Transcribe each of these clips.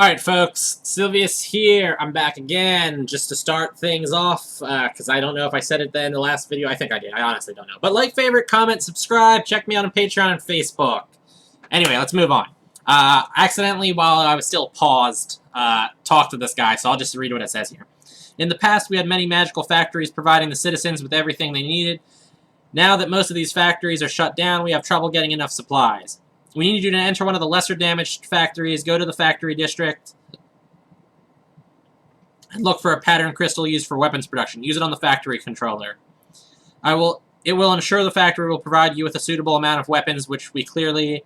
Alright folks, Sylvius here. I'm back again, just to start things off, because I don't know if I said it in the last video. I think I did. I honestly don't know. But like, favorite, comment, subscribe, check me out on Patreon and Facebook. Anyway, let's move on. Accidentally, while I was still paused, talked to this guy, so I'll just read what it says here. In the past, we had many magical factories providing the citizens with everything they needed. Now that most of these factories are shut down, we have trouble getting enough supplies. We need you to enter one of the lesser damaged factories, go to the factory district, and look for a pattern crystal used for weapons production. Use it on the factory controller. It will ensure the factory will provide you with a suitable amount of weapons, which we clearly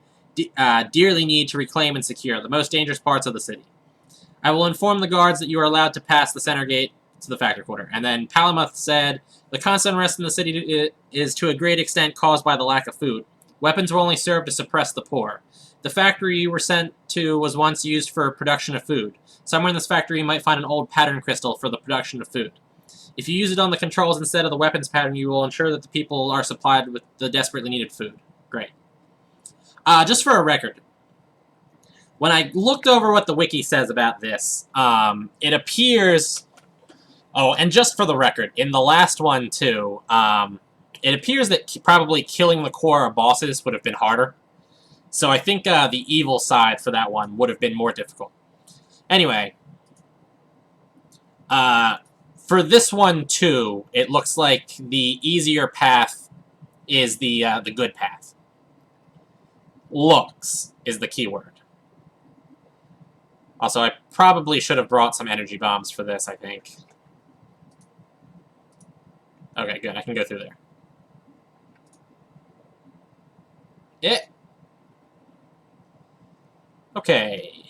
dearly need to reclaim and secure, the most dangerous parts of the city. I will inform the guards that you are allowed to pass the center gate to the factory quarter. And then Palamuth said, the constant unrest in the city is to a great extent caused by the lack of food. Weapons will only serve to suppress the poor. The factory you were sent to was once used for production of food. Somewhere in this factory you might find an old pattern crystal for the production of food. If you use it on the controls instead of the weapons pattern, you will ensure that the people are supplied with the desperately needed food. Great. Just for a record, when I looked over what the wiki says about this, it appears... Oh, and just for the record, in the last one, too, it appears that probably killing the core bosses would have been harder. So I think the evil side for that one would have been more difficult. Anyway, for this one, too, it looks like the easier path is the good path. Looks is the key word. Also, I probably should have brought some energy bombs for this, I think. Okay, good. I can go through there. Okay.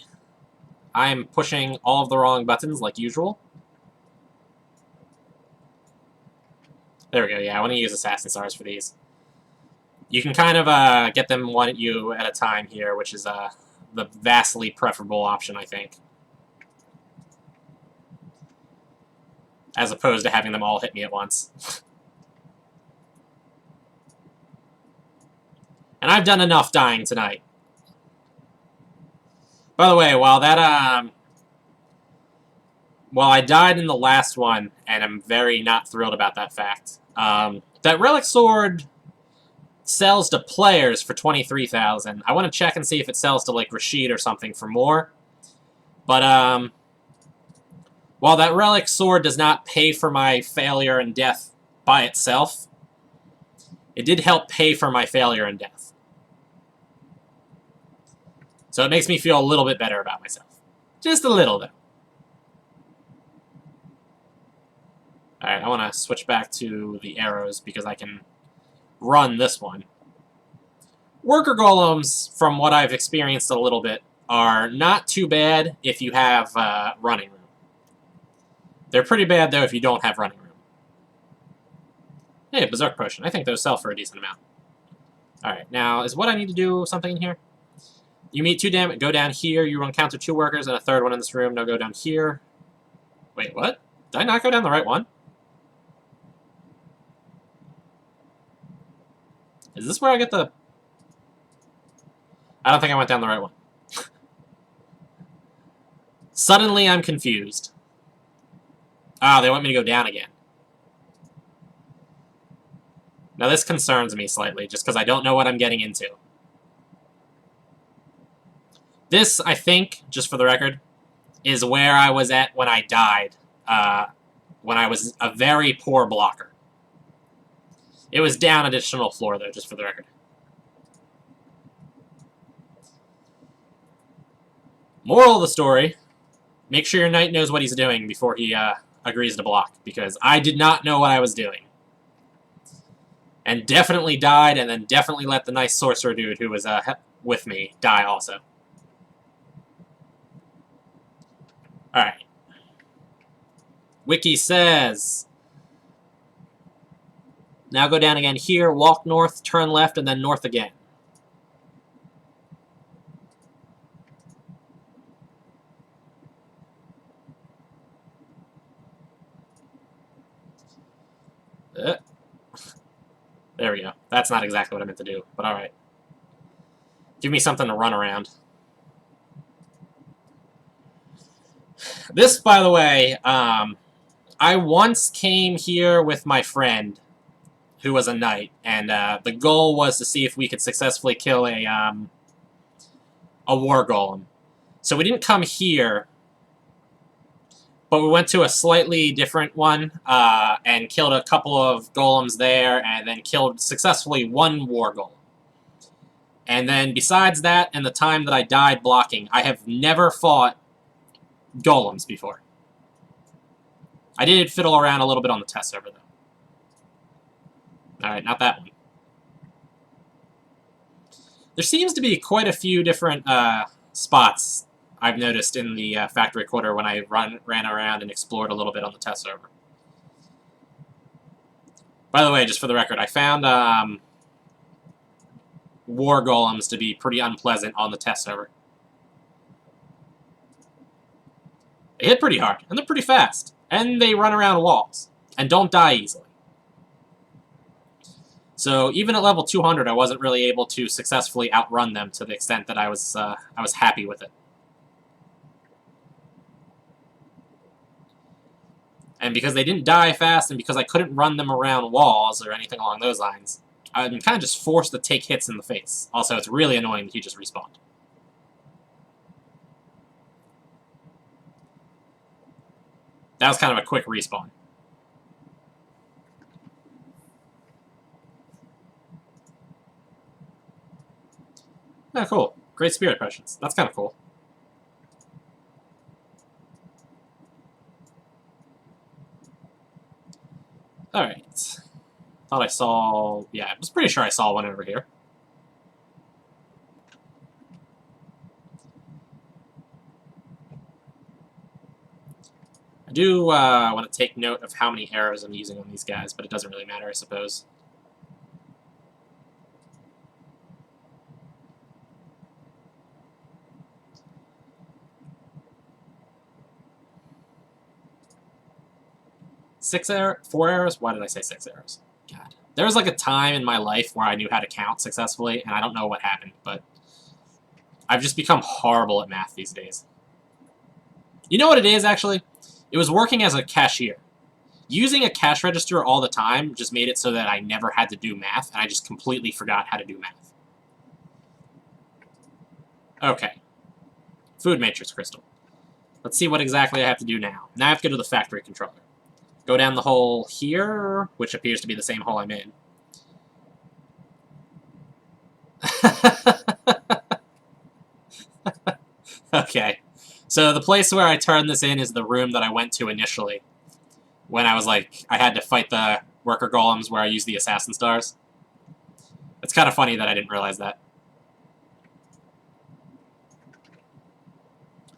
I'm pushing all of the wrong buttons, like usual. There we go, yeah, I want to use Assassin Stars for these. You can kind of get them one at you at a time here, which is the vastly preferable option, I think. As opposed to having them all hit me at once. And I've done enough dying tonight. By the way, while I died in the last one, and I'm very not thrilled about that fact, that Relic Sword sells to players for 23,000. I want to check and see if it sells to, like, Rashid or something for more. But, while that Relic Sword does not pay for my failure and death by itself, it did help pay for my failure and death. So it makes me feel a little bit better about myself. Just a little, though. Alright, I want to switch back to the arrows because I can run this one. Worker golems, from what I've experienced a little bit, are not too bad if you have running room. They're pretty bad, though, if you don't have running room. Hey, Berserk Potion. I think those sell for a decent amount. Alright, now, is what I need to do something in here? You meet two damage, go down here, you encounter two workers and a third one in this room, now go down here. Wait, what? Did I not go down the right one? Is this where I get the... I don't think I went down the right one. Suddenly I'm confused. Ah, they want me to go down again. Now this concerns me slightly, just because I don't know what I'm getting into. This, I think, just for the record, is where I was at when I died, when I was a very poor blocker. It was down additional floor, though, just for the record. Moral of the story, make sure your knight knows what he's doing before he agrees to block, because I did not know what I was doing. And definitely died, and then definitely let the nice sorcerer dude who was with me die also. Alright. Wiki says... Now go down again here, walk north, turn left, and then north again. There we go. That's not exactly what I meant to do, but alright. Give me something to run around. This, by the way, I once came here with my friend, who was a knight, and the goal was to see if we could successfully kill a war golem. So we didn't come here, but we went to a slightly different one and killed a couple of golems there, and then killed successfully one war golem. And then besides that, and the time that I died blocking, I have never fought golems before. I did fiddle around a little bit on the test server, though. Alright, not that one. There seems to be quite a few different spots I've noticed in the factory quarter when I ran around and explored a little bit on the test server. By the way, just for the record, I found war golems to be pretty unpleasant on the test server. They hit pretty hard, and they're pretty fast, and they run around walls, and don't die easily. So even at level 200, I wasn't really able to successfully outrun them to the extent that I was happy with it. And because they didn't die fast, and because I couldn't run them around walls or anything along those lines, I'm kind of just forced to take hits in the face. Also, it's really annoying that he just respawned. That was kind of a quick respawn. Oh, cool. Great spirit potions. That's kind of cool. Alright. Thought I saw... Yeah, I was pretty sure I saw one over here. I do want to take note of how many arrows I'm using on these guys, but it doesn't really matter, I suppose. Four arrows? Why did I say 6 arrows? God. There was like a time in my life where I knew how to count successfully, and I don't know what happened, but I've just become horrible at math these days. You know what it is, actually? It was working as a cashier. Using a cash register all the time just made it so that I never had to do math, and I just completely forgot how to do math. Okay. Food matrix crystal. Let's see what exactly I have to do now. Now I have to go to the factory controller. Go down the hole here, which appears to be the same hole I'm in. Okay. So the place where I turned this in is the room that I went to initially. When I was like, I had to fight the worker golems where I used the assassin stars. It's kind of funny that I didn't realize that.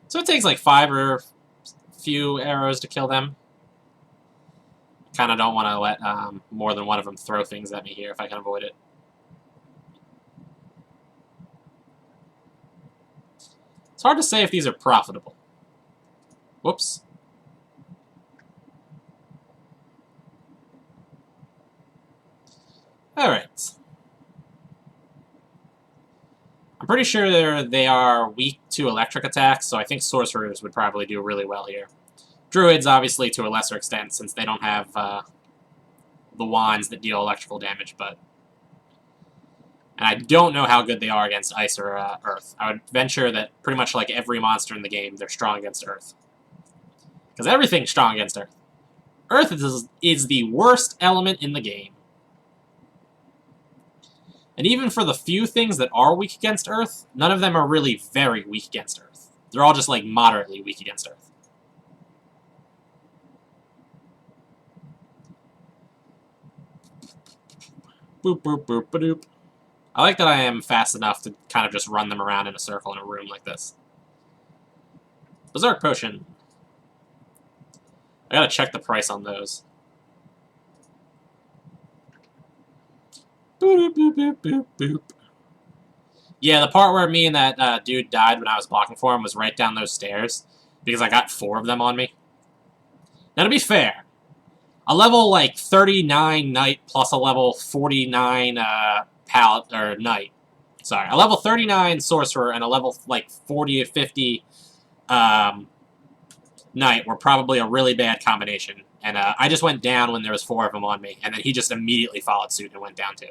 So it takes like 5 or few arrows to kill them. Kind of don't want to let more than one of them throw things at me here if I can avoid it. It's hard to say if these are profitable. Whoops. Alright. I'm pretty sure they are weak to electric attacks, so I think sorcerers would probably do really well here. Druids, obviously, to a lesser extent, since they don't have the wands that deal electrical damage, but... And I don't know how good they are against ice or earth. I would venture that pretty much like every monster in the game, they're strong against earth. Because everything's strong against earth. Earth is the worst element in the game. And even for the few things that are weak against earth, none of them are really very weak against earth. They're all just like moderately weak against earth. Boop, boop, boop, ba-doop. I like that I am fast enough to kind of just run them around in a circle in a room like this. Berserk Potion. I gotta check the price on those. Boop, boop, boop, boop, boop. Yeah, the part where me and that dude died when I was blocking for him was right down those stairs, because I got 4 of them on me. Now, to be fair, a level, like, 39 Knight plus a level 49 Pallet, or Knight. Sorry, a level 39 Sorcerer and a level, like, 40 or 50 Knight were probably a really bad combination. And I just went down when there was 4 of them on me, and then he just immediately followed suit and went down too.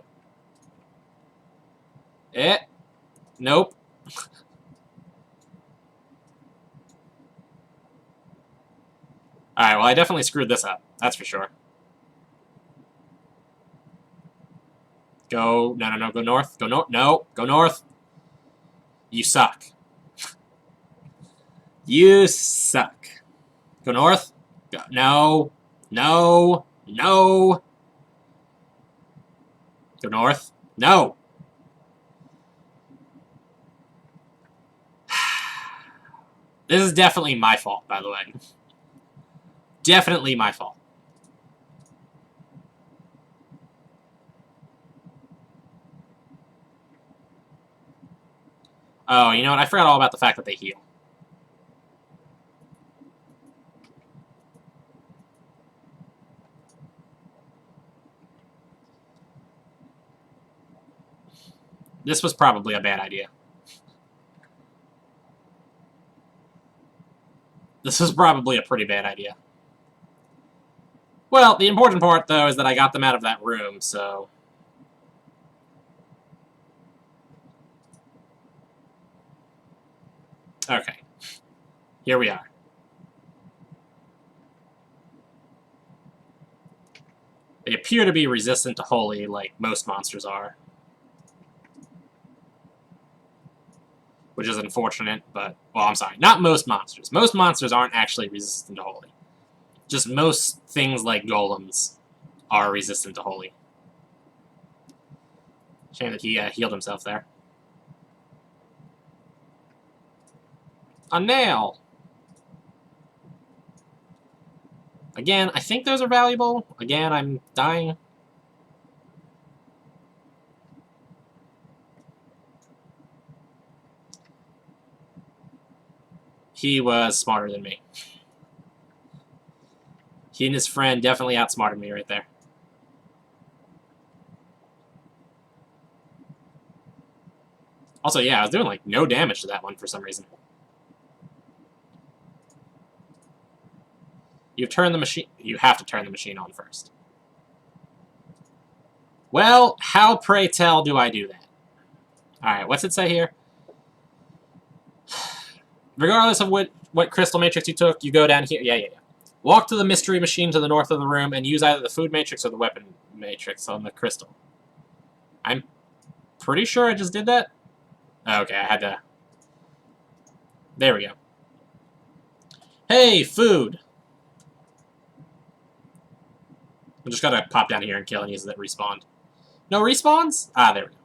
Nope. Alright, well, I definitely screwed this up. That's for sure. Go... No. Go north. Go north. No. Go north. You suck. You suck. Go north. Go... No. No. No. Go north. No. This is definitely my fault, by the way. Definitely my fault. Oh, you know what? I forgot all about the fact that they heal. This was probably a bad idea. This was probably a pretty bad idea. Well, the important part, though, is that I got them out of that room, so... Okay. Here we are. They appear to be resistant to Holy, like most monsters are. Which is unfortunate, but... Well, I'm sorry. Not most monsters. Most monsters aren't actually resistant to Holy. Just most things like golems are resistant to Holy. Shame that he healed himself there. A nail! Again, I think those are valuable. Again, I'm dying. He was smarter than me. He and his friend definitely outsmarted me right there. Also, yeah, I was doing, like, no damage to that one for some reason. You've turned the machine... You have to turn the machine on first. Well, how, pray tell, do I do that? Alright, what's it say here? Regardless of what crystal matrix you took, you go down here. Yeah. Walk to the mystery machine to the north of the room and use either the food matrix or the weapon matrix on the crystal. I'm pretty sure I just did that. Okay, I had to... There we go. Hey, food! I just gotta pop down here and kill enemies that respawn. No respawns? Ah, there we go.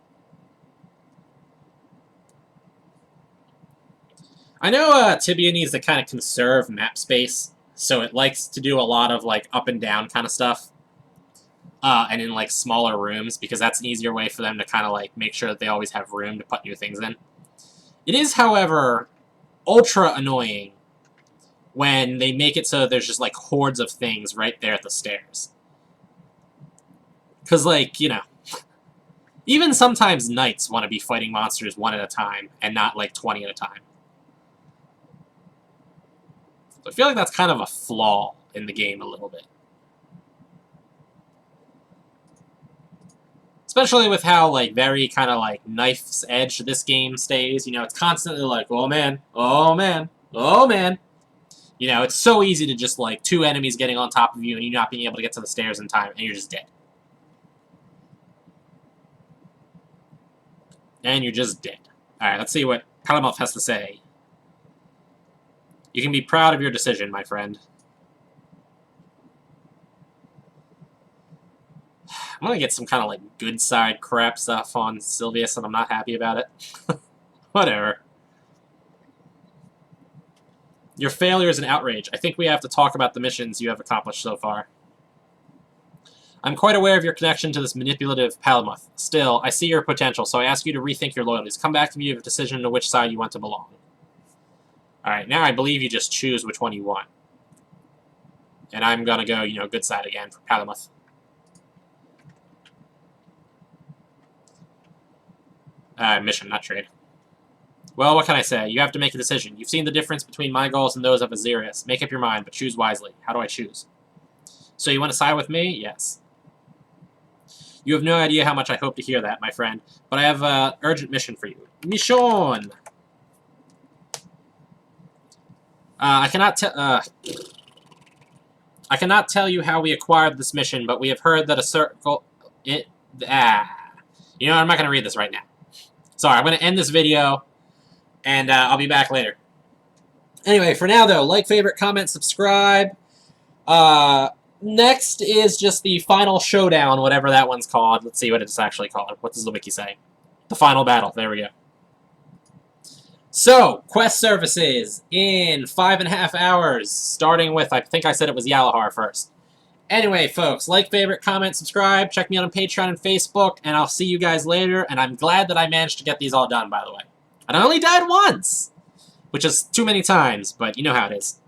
I know Tibia needs to kind of conserve map space, so it likes to do a lot of, like, up and down kind of stuff. And in, like, smaller rooms, because that's an easier way for them to kind of, like, make sure that they always have room to put new things in. It is, however, ultra annoying when they make it so there's just, like, hordes of things right there at the stairs. Because, like, you know, even sometimes knights want to be fighting monsters one at a time, and not, like, 20 at a time. So I feel like that's kind of a flaw in the game a little bit. Especially with how, like, very kind of, like, knife's edge this game stays. You know, it's constantly like, oh man, oh man, oh man. You know, it's so easy to just, like, 2 enemies getting on top of you and you not being able to get to the stairs in time, and you're just dead. And you're just dead. Alright, let's see what Palamoth has to say. You can be proud of your decision, my friend. I'm gonna get some kind of, like, good side crap stuff on Sylvius, and I'm not happy about it. Whatever. Your failure is an outrage. I think we have to talk about the missions you have accomplished so far. I'm quite aware of your connection to this manipulative Palamoth. Still, I see your potential, so I ask you to rethink your loyalties. Come back to me with a decision to which side you want to belong. Alright, now I believe you just choose which one you want. And I'm gonna go, you know, good side again for Palamoth. Mission, not trade. Well, what can I say? You have to make a decision. You've seen the difference between my goals and those of Azirius. Make up your mind, but choose wisely. How do I choose? So you want to side with me? Yes. You have no idea how much I hope to hear that, my friend. But I have an urgent mission for you. Mission! I cannot tell you how we acquired this mission, but we have heard that a circle... You know what? I'm not going to read this right now. Sorry, I'm going to end this video, and I'll be back later. Anyway, for now, though, like, favorite, comment, subscribe. Next is just the final showdown, whatever that one's called. Let's see what it's actually called. What does the wiki say? The final battle. There we go. So, quest services in 5.5 hours, starting with, I think I said it was Yalahar first. Anyway, folks, like, favorite, comment, subscribe, check me out on Patreon and Facebook, and I'll see you guys later, and I'm glad that I managed to get these all done, by the way. And I only died once, which is too many times, but you know how it is.